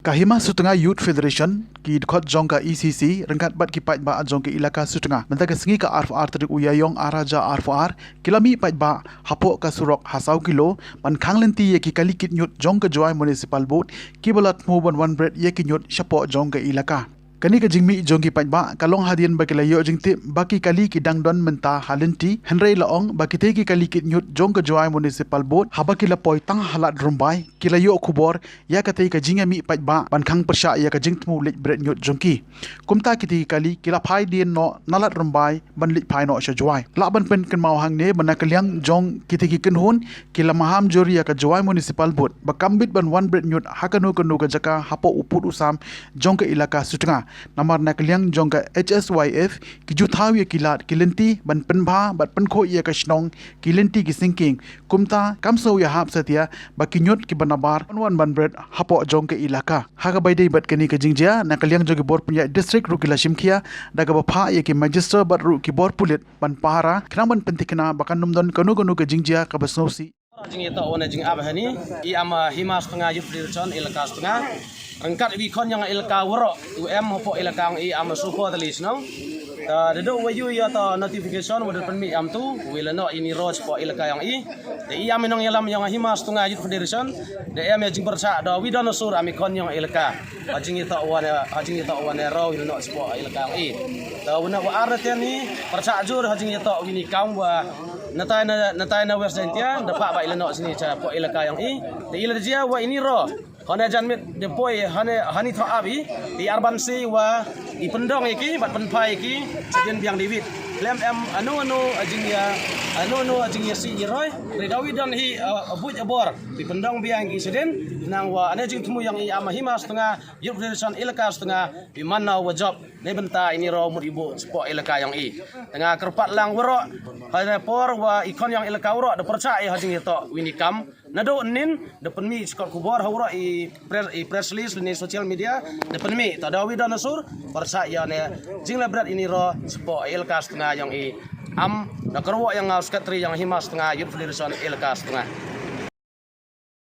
Kahima Sutengah Youth Federation ki dkhot jong ka ECC rengkat bat ki pait ba jong ke ilaka Sutengah mentaka sengi ka RFR trik uyayong araja RFR kilami pait ba hapok ka surok hasau kilo man khanglenti ye ki kalikit nyut jong ke joy municipal board ki balat mu ban one bread ye ki nyut shapo jong ke ilaka kani ka jingmi jong ki pait ba kalong hadian ba kilayo jingti baki kali ki dangdon menta halenti henrei laong baki te ki kalikit nyut jong ke joy municipal board habaki lapoi tang halat rumbai kilayo kubor ya katei ka jingami pait ba ban khang persya ya ka jingtmu lit bread nyut jongki kumta kiti kali kila phai dien no nalat rumbai ban lit phai no sha joy la ban pen kan mau hang ne ban kaliang jong kiti ki kenhun kila maham jori ya ka joy municipal board ba kambit ban one bread nyut hakanu kanu ka jaka hapo uput usam jong ke ilaka Sutengah namar nakaliang jong ka HSYF ki juthaw ye kilat kilenti ban penbha bat penkho ye ka snong kilenti ki sinking kumta kamso ya hap satia ba kinyut ki banabar wan ban bread hapo jong ke ilaka haga baidei bat kani ka jingjia nakaliang jong ki bor punya district ru kila shimkhia daga ba pha ye ki magister bat ru ki bor pulit ban pahara knaman pentikna bakan numdon kanu kanu ka jingjia ka basnosi jing ito ona jing abahani I ama Hima Sutengah Youth Federation ilaka Sutengah rengkat wi kon yang ilaka woro hopo ilaka I ama suko talis no dedo wayu ya ta notification wad pen mi am tu wila no ini roj po ilaka yang I am nong yalam yang Hima Sutengah Youth Federation de am jing bersa do wi don sur ami kon yang ilaka jing ito wana ro wila no spo ilaka yang ta wana wa arten ni persa jur jing ito wini kaum wa natai na west sentia dapat ba ilano sini cha po ilaka yang de ila dia wa ini ro hone janmit de poi hani tho abi di arban si wa di pendong iki bat penpai iki sejen biang David lem anu ajing ya si iroi redawi dan hi abuj abor di pendong biang iki sejen nang wa ane jing temu yang I ama Hima Sutengah Youth Federation ilaka Sutengah di mana wa job ne benta ini ro mud ibu sport ilaka yang tengah kerpat lang wero hane por wa ikon yang ilaka wero de percaya hajing itu winikam nado nin de penmi skor kubor hawra I press release ni social media de penmi tadawi dan nasur percaya ne jing labrat ini ro sport ilaka Sutengah yang am na kerwo yang sekretari yang Hima Sutengah Youth Federation ilaka Sutengah